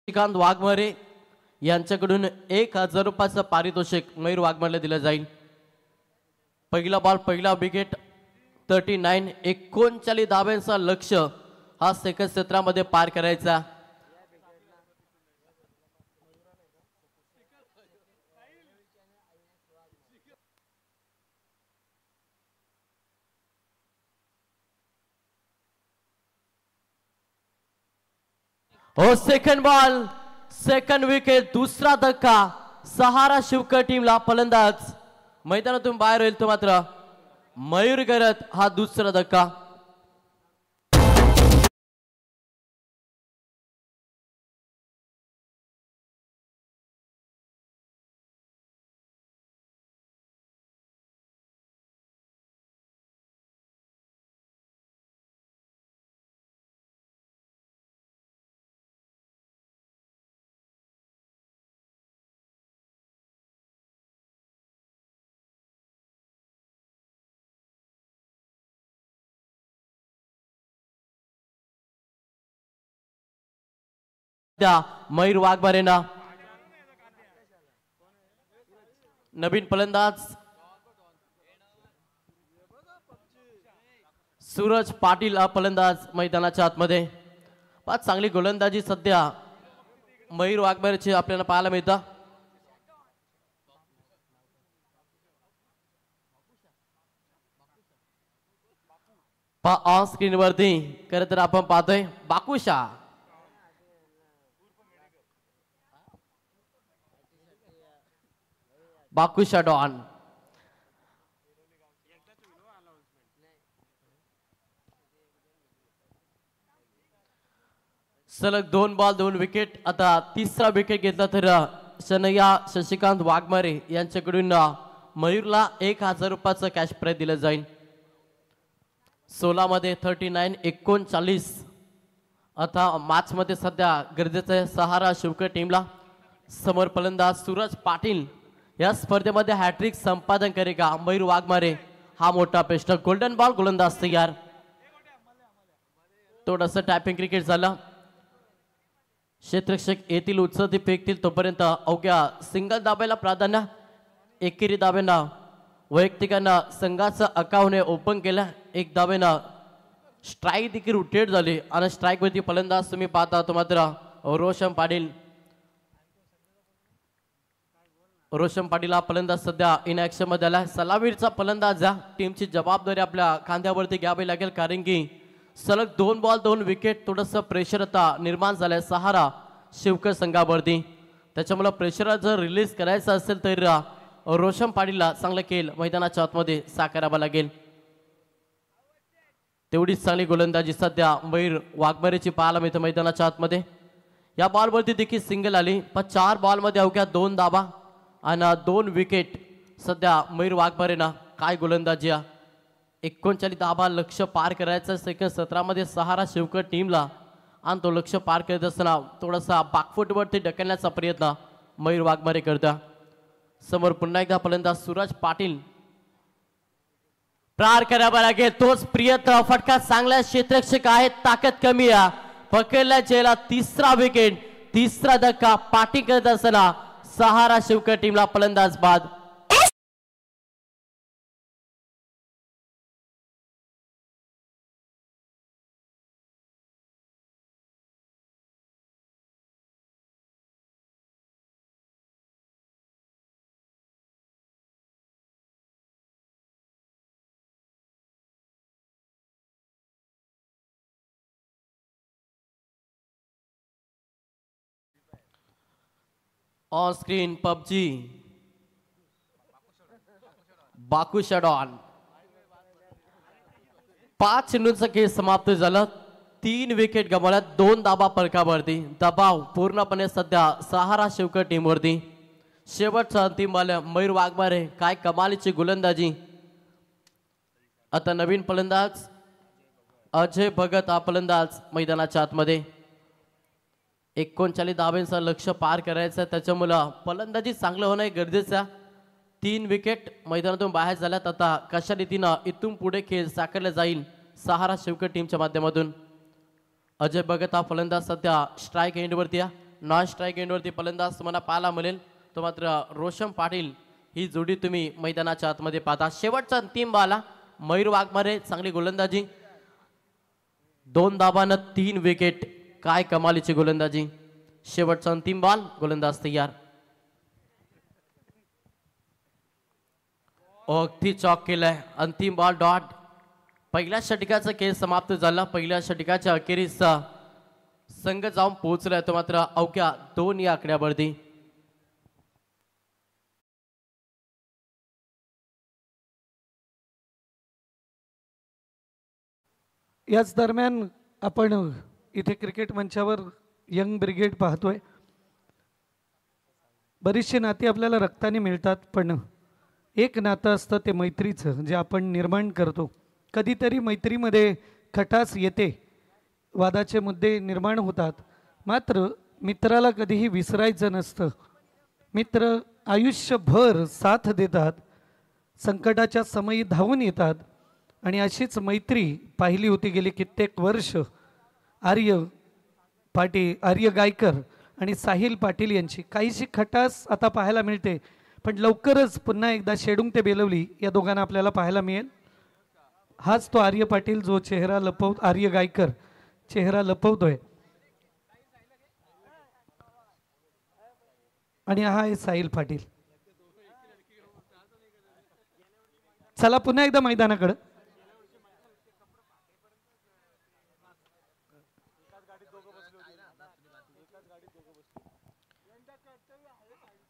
श्रीकांत वाघमारे यांच्याकडून 1000 रुपयाचं पारितोषिक मयूर वाघमारेला दिलं जाईल. पहिला बॉल, पहिला विकेट. 39 धावांचा लक्ष्य हा सेकंड सत्रामध्ये पार करायचा. हो सेकंड बॉल सेकंड विकेट दुसरा धक्का सहारा शिवकर टीमला फलंदाज मैदानातून बाहेर होईल तो मात्र मयूर करत हा दुसरा धक्का त्या मयूर वाघमारेंना नवीन फलंदाज सूरज पाटील हा फलंदाज मैदानाच्या आतमध्ये पाच चांगली गोलंदाजी सध्या मयूर वाघमारेची आपल्याला पाहायला मिळतं ऑन स्क्रीन वरती खरं तर आपण पाहतोय बाकुशा बाकुशा डॉन सलग 2 बॉल 2 विकेट आता तिसरा विकेट घेतला तर शनैया शशिकांत वाघमारे यांच्याकडून मयूरला 1000 रुपयाचं कॅश प्राइज दिलं जाईल 16 मध्ये 39-39 आता मॅच मध्ये सध्या गरजेचं आहे सहारा शिवकर टीमला समोर फलंदाज सूरज पाटील या स्पर्धेमध्ये हॅट्रिक संपादन करेगा मयूर वाघमारे हा मोठा प्रश्न गोल्डन बॉल गोलंदाज तयार थोडंसं टॅपिंग क्रिकेट झालं क्षेत्ररक्षक येतील उत्सव फेकतील तोपर्यंत अवघ्या सिंगल दाब्याला प्राधान्य एकेरी दाब्यांना वैयक्तिकांना संघाचं अकाउंट ओपन केलं एक दाब्यानं स्ट्राईक देखील रोटेट झाली आणि स्ट्राईक वरती फलंदाज तुम्ही पाहता तो मात्र रोशन पाटील हा फलंदाज सध्या इन ऍक्शन मध्ये आला सलामीरचा फलंदाज या टीमची जबाबदारी आपल्या खांद्यावरती घ्यावी लागेल कारण की सलग 2 बॉल 2 विकेट थोडंसं प्रेशर आता निर्माण झालंय सहारा शिवकर संघावरती त्याच्यामुळे प्रेशर जर रिलीज करायचं असेल तर रोशन पाटीलला चांगलं खेळ मैदानाच्या आतमध्ये साकारावा लागेल तेवढीच चांगली गोलंदाजी सध्या मयूर वाघमारेची पाहायला मिळते मैदानाच्या आतमध्ये या बॉलवरती देखील सिंगल आली पण 4 बॉलमध्ये अवघ्या 2 धाबा आणि 2 विकेट सध्या मयूर वाघमारेंना काय गोलंदाजी 39 धाबा लक्ष पार करायचं सेकंड 17 मध्ये सहारा शिवकर टीमला आणि तो लक्ष पार करत असताना थोडासा बॅकफुटवरती ढकलण्याचा प्रयत्न मयूर वाघमारे करता समोर पुन्हा एकदा फलंदाज सूरज पाटील प्रार करावा लागेल तोच प्रियता फटका चांगला क्षेत्ररक्षक आहे ताकद कमी आहे पकडल्या चेला तिसरा विकेट तिसरा धक्का पाठी करत असताना सहारा शिवकर टीमला फलंदाज बाद ऑन स्क्रीन पबजी बाकुशा डॉन 5 चेंडूंचा खेळ समाप्त झाला 3 विकेट गमावल्या 2 धाबा फलकावरती दबाव पूर्णपणे सध्या सहारा शिवकर टीमवरती शेवटचा अंतिम बॉल मयूर वाघमारे काय कमालीची गोलंदाजी आता नवीन फलंदाज अजय भगत हा फलंदाज मैदानाच्या आतमध्ये 39 धाब्यांचं लक्ष पार करायचं त्याच्यामुळं फलंदाजी चांगलं होणं गरजेचं 3 विकेट मैदानातून बाहेर झाल्यात आता कशा रीतीनं इथून पुढे खेळ साकारला जाईल सहारा शिवकर टीमच्या माध्यमातून अजय भगत हा फलंदाज सध्या स्ट्राईक एंडवरती नॉन स्ट्राईक एंडवरती फलंदाज तुम्हाला पाहायला मिळेल तो मात्र रोशन पाटील ही जोडी तुम्ही मैदानाच्या आतमध्ये पाहता शेवटचा अंतिम बॉल मयूर वाघमारे चांगली गोलंदाजी 2 धाबानं 3 विकेट काय कमालीची गोलंदाजी शेवटचा अंतिम बॉल गोलंदाज तयार अगदी चॉक केलाय अंतिम बॉल डॉट पहिल्या षटकाचा खेळ समाप्त झाला पहिल्या षटकाच्या अखेरीस संघ जाऊन पोहोचलाय तो मात्र अवघ्या 2 या आकड्यावरती. याच दरम्यान आपण इथे क्रिकेट मंचावर यंग ब्रिगेड पाहतोय. बरीचशी नाती आपल्याला रक्ताने मिळतात, पण एक नातं असतं ते मैत्रीचं, जे आपण निर्माण करतो. कधीतरी मैत्रीमध्ये खटास येते, वादाचे मुद्दे निर्माण होतात, मात्र मित्राला कधीही विसरायचं नसतं. मित्र आयुष्यभर साथ देतात, संकटाच्या समयी धावून येतात. आणि अशीच मैत्री पाहिली होती गेली कित्येक वर्ष आर्य गायकर आणि साहिल पाटील यांची. काहीशी खटास आता पाहायला मिळते, पण लवकरच पुन्हा एकदा शेडूंग ते बेलवली या दोघांना आपल्याला पाहायला मिळेल. हाच तो आर्य पाटील जो आर्य गायकर चेहरा लपवतोय, आणि हा आहे साहिल पाटील. चला पुन्हा एकदा मैदानाकडे.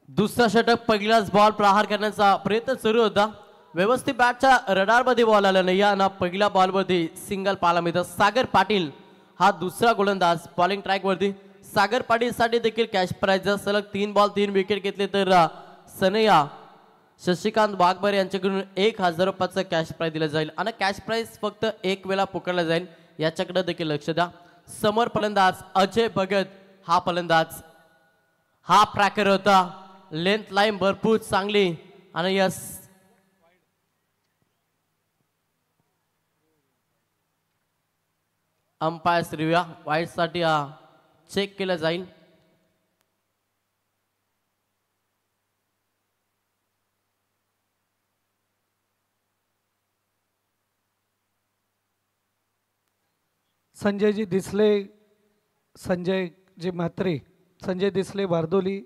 दुसरा षटक पहिलाच बॉल प्रहार करण्याचा प्रयत्न सुरू होता. व्यवस्थित बॅटच्या रडारमध्ये बॉल आला नाही आणि पहिल्या बॉलवरती सिंगल पाहायला मिळतं. सागर पाटील हा दुसरा गोलंदाज बॉलिंग ट्रॅकवरती. सागर पाटीलसाठी देखील कॅश प्राइज सलग 3 बॉल 3 विकेट घेतले तर सनया शशिकांत वाघमारे यांच्याकडून 1000 रुपयाचं कॅश प्राइज दिलं जाईल आणि कॅश प्राइज फक्त एक वेळा पुकारला जाईल, याच्याकडे देखील लक्ष द्या. समोर फलंदाज अजय भगत हा फलंदाज. हा ट्रॅकर होता, लेंथ लाईन भरपूर चांगली आणि यस अंपायर रिव्ह्यू वाईट साठी चेक केला जाईल. संजय जी म्हात्रे, संजय दिसले वारदोली.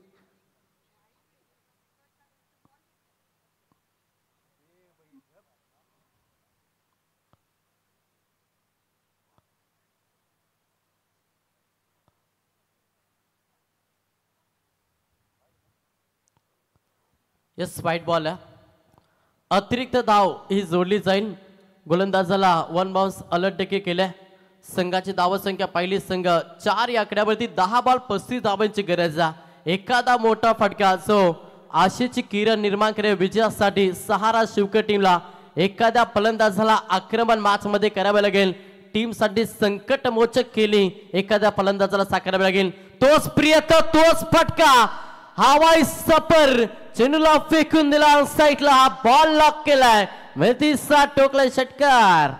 यस वाईट बॉल आहे. अतिरिक्त धाव ही जोडली जाईल. गोलंदाजाला 1 बाउन्स अलर्ट देखील केलाय. संघाची धावसंख्या पहिली संघ 4 या आकड्यावरती 10 बॉल 35 धावांची गरज आहे. एखादा मोठा फटका जो आशेची किरण निर्माण करेल विजयासाठी सहारा शिवकर टीमला एखाद्या फलंदाजाला आक्रमण मॅच मध्ये करावे लागेल. टीमसाठी संकट मोचक केली एखाद्या फलंदाजाला साकारावे लागेल. तोच प्रियता, तोच फटका, हवाई सपर चेंडूला फेकून दिला साईडला. हा बॉल लॉक केलाय, मेथीसा टोकलाय षटकार.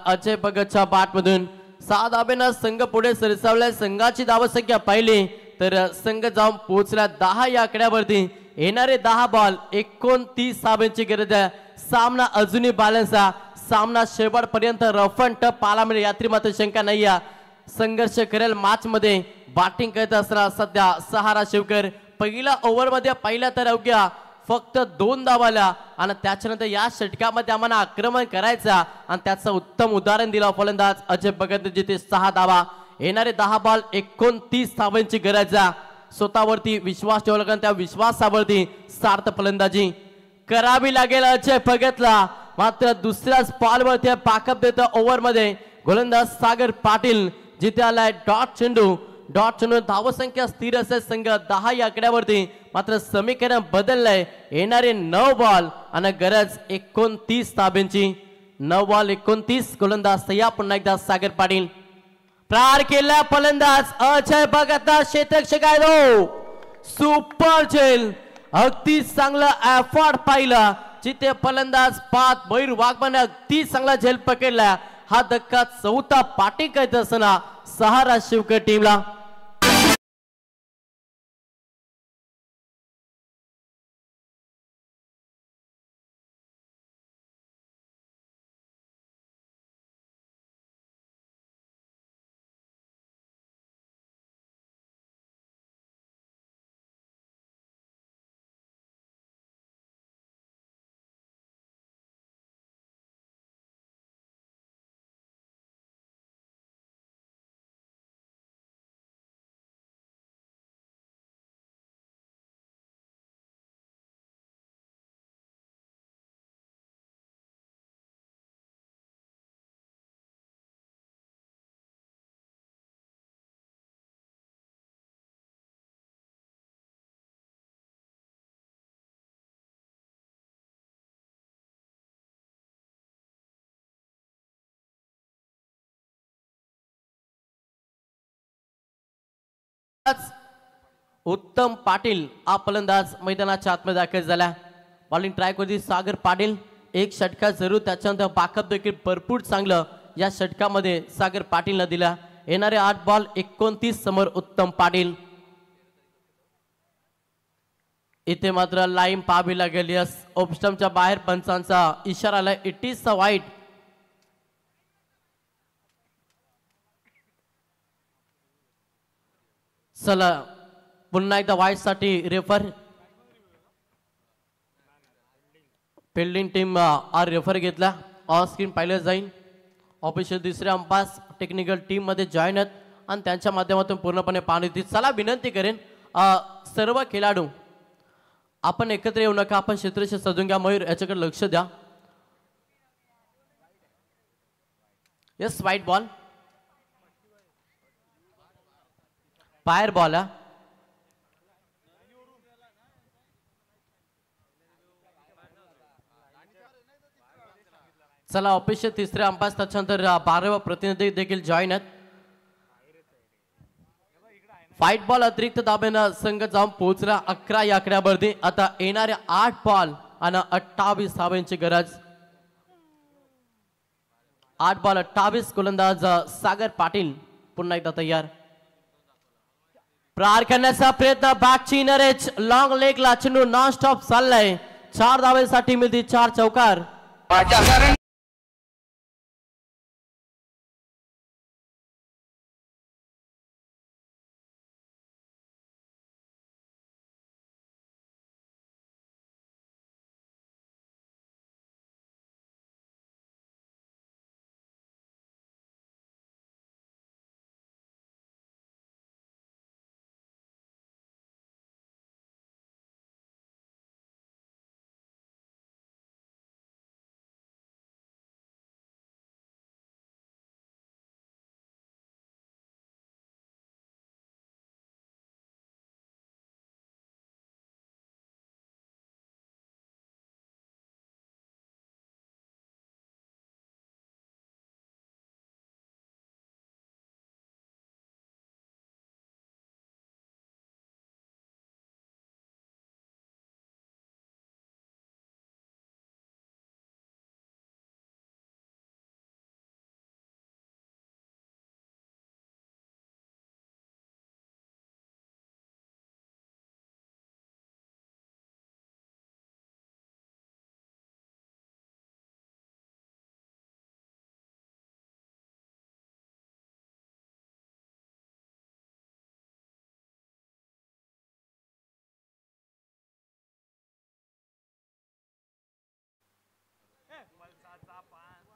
अजय भगतच्या बॅट मधून 6 धाब्यानं संघ पुढे सरसावलाय. संघाची धावसंख्या पाहिली तर संघ जाऊन पोहोचला 10 या आकड्यावरती. येणारे 10 बॉल 29 धाब्यांची गरज आहे. सामना अजूनही बॅलन्स आहे. सामना शेवटपर्यंत रफ अँड टफ पाहायला मिळेल यात्री मात्र शंका नाही आहे. संघर्ष करेल मॅच मध्ये बॅटिंग करत असताना सध्या सहारा शिवकर. पहिल्या ओव्हर मध्ये पहिल्या तर अवघ्या फक्त 2 धावाला आणि त्याच्यानंतर या षटकामध्ये आम्हाला आक्रमण करायचं आणि त्याचं उत्तम उदाहरण दिलं फलंदाज अजय भगत, जिथे 6 धावा. येणारे 10 बॉल 29 धावांची गरज आहे. स्वतःवरती विश्वास ठेवला, त्या विश्वासावरती सार्थ फलंदाजी करावी लागेल अजय भगतला. मात्र दुसऱ्याच बॉलवरती बॅकअप देतो ओव्हर मध्ये गोलंदाज सागर पाटील, जिथे आलाय डॉट चेंडू. धावसंख्या स्थिर असेल संघ 10 या आकड्यावरती, मात्र समीकरण बदललंय. येणारे 9 बॉल आणि गरज 29 धाब्यांची. 9 बॉल 29. गोलंदाज तयार पुन्हा एकदा सागर पाटील. प्रहार केला फलंदाज अजय भगत. क्षेत्ररक्षक आहे सुपर झेल. अगदी चांगला एफर्ट पाहिला, जिथे फलंदाज पाच भैर वाघमाने अगदी चांगला झेल पकडला. हा धक्का 4था पाठी करत असताना सहारा शिवकर टीमला. उत्तम पाटील हा फलंदाज मैदानाच्या आतमध्ये दाखल झाला. बॉलिंग ट्रॅक वरती सागर पाटील एक षटका जरूर, त्याच्यानंतर बाकअप देखील भरपूर चांगलं या षटकामध्ये सागर पाटीलनं दिला. येणारे 8 बॉल 29 समोर उत्तम पाटील. इथे मात्र लाईन पाहावी लागेल. यस, ऑफस्टमच्या बाहेर पंचांचा इशारा आलाय. इट इज अ वाईट. चला पुन्हा एकदा वाईट साठी रेफर फिल्डिंग टीम रेफर घेतला. ऑन स्क्रीन पाहिलं जाईल. ऑफिशियल दुसरे अंपास टेक्निकल टीम मध्ये जॉईन आहेत आणि त्यांच्या माध्यमातून पूर्णपणे पाहणी होती. चला विनंती करेन सर्व खेळाडू आपण एकत्र येऊ नका, आपण क्षेत्रशी सजून घ्या. मयूर याच्याकडे लक्ष द्या. यस, वाईट बॉल, फायर बॉल. चला ऑफिशियल तिसरे अंपास त्याच्यानंतर 12वा प्रतिनिधी देखील जॉईन आहेत. फाईट बॉल अतिरिक्त दाब्यानं संघ जाऊन पोहोचला 11 या आकड्यावरती. आता येणारे 8 बॉल आणि 28 धावांची गरज. 8 बॉल 28. गोलंदाज सागर पाटील पुन्हा एकदा तयार. प्रहार करण्याचा प्रयत्न. बॅकची इनर एज लॉंग लेगला चेंडू नॉन स्टॉप चाललाय. 4 धावेसाठी मिळते 4 चौकार.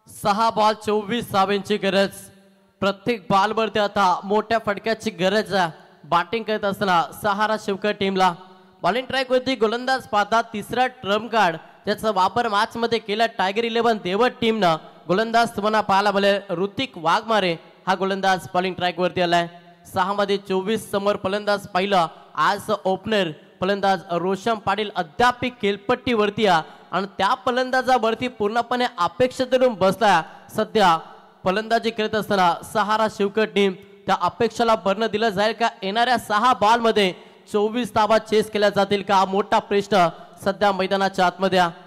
सहा बॉल 24 धावांची गरज. प्रत्येक बॉलवरती आता मोठ्या फटक्याची गरज आहे. बॅटिंग करत असताना सहारा शिवकर टीमला. बॉलिंग ट्रॅक वरती गोलंदाज पाहता तिसरा ट्रम्प कार्ड ज्याचा वापर मॅच मध्ये केला टायगर 11 देवट टीमनं. गोलंदाज तुम्हाला पाहायला मिळेल ऋतिक वाघमारे हा गोलंदाज बॉलिंग ट्रॅक वरती आलाय. 6 मध्ये 24 समोर फलंदाज पाहिलं. आज ओपनर फलंदाज रोशन पाटील अद्याप खेळपट्टीवरती आहे आणि त्या फलंदाजावरती पूर्णपणे अपेक्षा धरून बसला. सध्या फलंदाजी करत असताना सहारा शिवकर टीम त्या अपेक्षेला भरणं दिलं जाईल का? येणाऱ्या 6 बॉल मध्ये 24 धावा चेस केल्या जातील का? मोठा प्रश्न सध्या मैदानाच्या आतमध्ये आहे.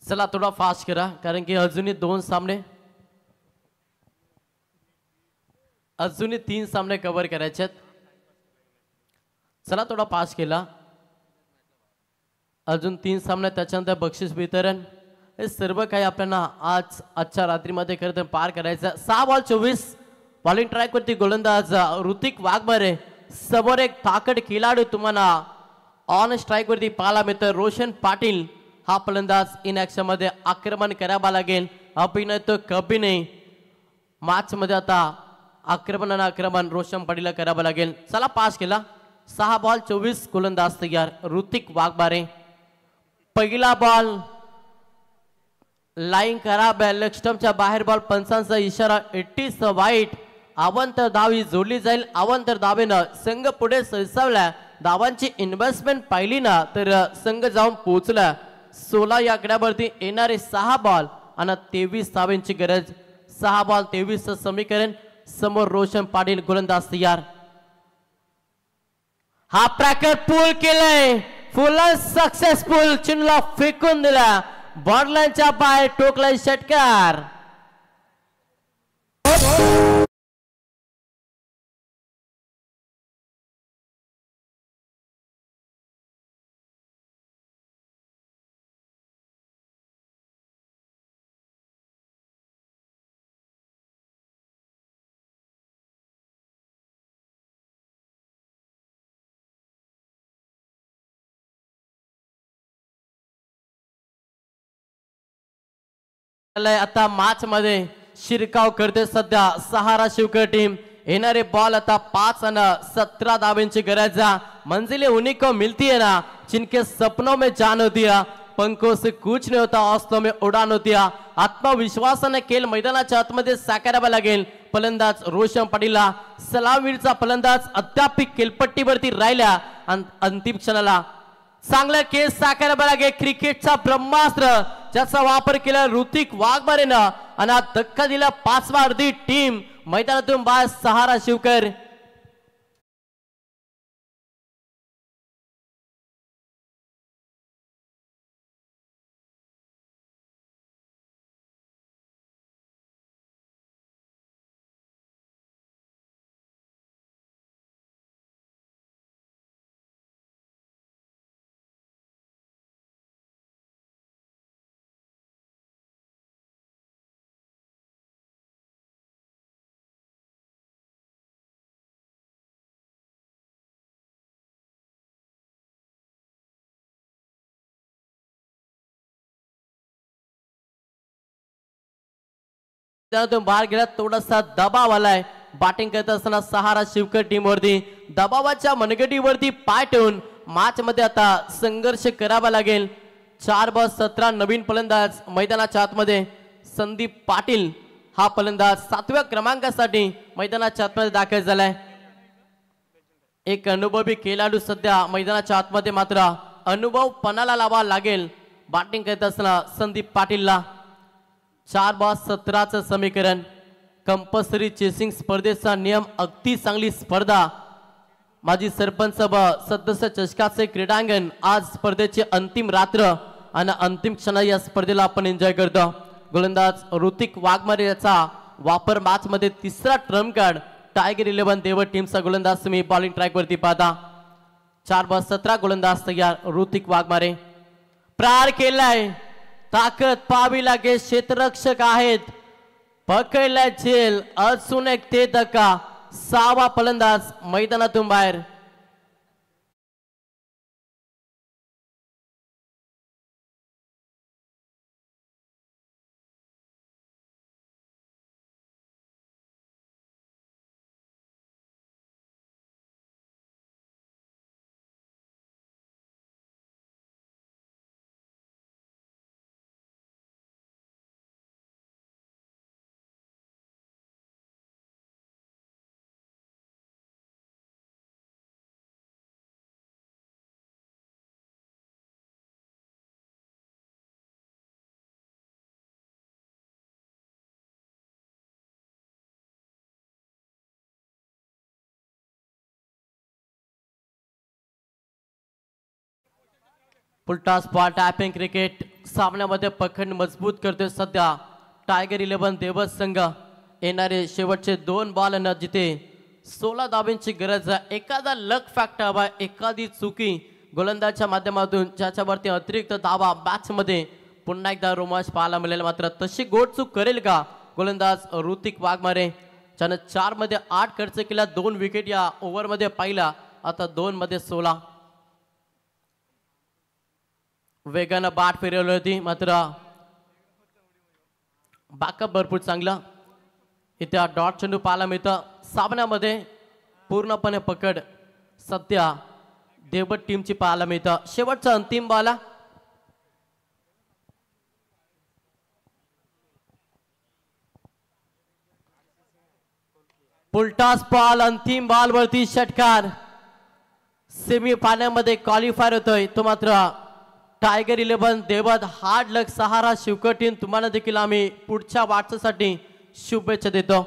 चला थोडा फास्ट करा कारण की अजूनही 2 सामने अजूनही 3 सामने कव्हर करायचे आहेत. चला थोडा फास्ट केला. अजून 3 सामने त्याच्यानंतर बक्षीस वितरण हे सर्व काही आपल्याला आजच्या रात्रीमध्ये खरं तर पार करायचं. 6 बॉल 24. बॉलिंग ट्रॅक वरती गोलंदाज ऋतिक वाघमारे. समोर एक ताकद खेळाडू तुम्हाला ऑन स्ट्राईक वरती पाहायला मिळतं रोशन पाटील हा फलंदाज इन ऍक्शन मध्ये आक्रमण करावा लागेल. अभिनय तो कभी नाही. मॅच मध्ये आता आक्रमण रोशन पाटीलला करावं लागेल. चला पास केला. 6 बॉल 24 गोलंदाज तयार ऋतिक वाघमारे. पहिला बॉल लाईन खराब आहे, लेग स्टंपच्या बाहेर बॉल, पंचांचा इशारा 80 वाईट. अवांतर धावी जोडली जाईल. अवांतर धावेनं संघ पुढे सरसावला. धावांची इन्व्हेस्टमेंट पाहिली ना तर संघ जाऊन पोहोचला 16 या आकड्यावरती. येणारे 6 बॉल आणि 23 धावांची गरज. 6 बॉल 23 समीकरण. समोर रोशन पाटील गोलंदाज तयार. हा प्रॅकर पूल केलाय, फुल सक्सेसफुल. चिन्हला फेकून दिला, बॉर्डलाईनच्या बाहेर टोकलाय षटकार. आता मॅच मध्ये शिरकाव करते सध्या सहारा शिवकर टीम. येणारे बॉल आता 5 आणि 17 धावांची गरज. मंजिलें उन्हीं को मिलती है ना जिनके सपनों में जान होती है, पंखों से कुछ नहीं होता, हौसलों में उड़ान होती है. आत्मविश्वासाने खेळ मैदानाच्या आतमध्ये साकारावा लागेल. फलंदाज रोशन पाटीलला, सलामीचा फलंदाज अद्याप खेळपट्टीवरती राहिला. अंतिम क्षणाला चांगला खेळ साकारावा लागेल. क्रिकेटचा ब्रह्मास्त्र ज्याचा वापर केला ऋतिक वाघमारेनं आणि धक्का दिला 5वा अर्धी टीम मैदानातून बाहेर. सहारा शिवकर बाहेर गेला. थोडासा दबाव आलाय बॅटिंग करत असताना सहारा शिवकर टीम वरती. दबावाच्या मनगटीवरती पाय ठेवून मॅच मध्ये आता संघर्ष करावा लागेल. 4 बॉल 17 नवीन फलंदाज मैदानाच्या आतमध्ये. संदीप पाटील हा फलंदाज 7व्या क्रमांकासाठी मैदानाच्या आतमध्ये दाखल झालाय. एक अनुभवी खेळाडू सध्या मैदानाच्या आतमध्ये, मात्र अनुभव पणाला लावा लागेल बॅटिंग करत असताना संदीप पाटीलला. 4 बॉल 17चं समीकरण. कंपल्सरी चेसिंग स्पर्धेचा नियम अगदी चांगली स्पर्धा. माजी सरपंच सदस्य चषकाचे क्रीडांगण. आज स्पर्धेची अंतिम रात्र आणि अंतिम क्षण या स्पर्धेला आपण एन्जॉय करतो. गोलंदाज ऋतिक वाघमारे याचा वापर मॅच मध्ये 3रा ट्रम्प कार्ड. टायगर 11 देवट टीमचा गोलंदाज तुम्ही बॉलिंग ट्रॅक वरती पाहता. 4 बॉल 17 गोलंदाज तयार ऋतिक वाघमारे. प्रहार केलाय, ताकद पाहावी लागेल. क्षेत्ररक्षक आहेत, पकडला झेल अजून एक ते धक्का. 6वा फलंदाज मैदानातून बाहेर. पुलटा स्पॉट टॅपिंग क्रिकेट सामन्यामध्ये पकड मजबूत करतोय सध्या टायगर 11 देवत संघ. येणारे शेवटचे 2 बॉल न जिथे 16 धावांची गरज आहे. एखादा लक फॅक्टर हवा, एखादी चुकी गोलंदाजच्या माध्यमातून ज्याच्यावरती अतिरिक्त धावा मॅच मध्ये पुन्हा एकदा रोमांच पाहायला मिळेल. मात्र तशी गोड चूक करेल का गोलंदाज ऋतिक वाघमारे, ज्याने 4 मध्ये 8 खर्च केला. 2 विकेट या ओव्हर मध्ये पाहिला. आता 2 मध्ये 16. वेगानं बाट फिरवली होती, मात्र बॅकअप भरपूर चांगला. इथे डॉट चेंडू पाहायला मिळतं. सामन्यामध्ये पूर्णपणे पकड सध्या देवगड टीमची पाहायला मिळतं. शेवटचा अंतिम बॉल. पुलटास बॉल, अंतिम बॉल वरती षटकार. सेमी फायनलमध्ये क्वालिफायर होतोय तो मात्र टायगर 11 देवद. हार्ड लक सहारा शिवकर टीम तुम्हाला देखील आम्ही पुढच्या वाटचालीसाठी शुभेच्छा देतो.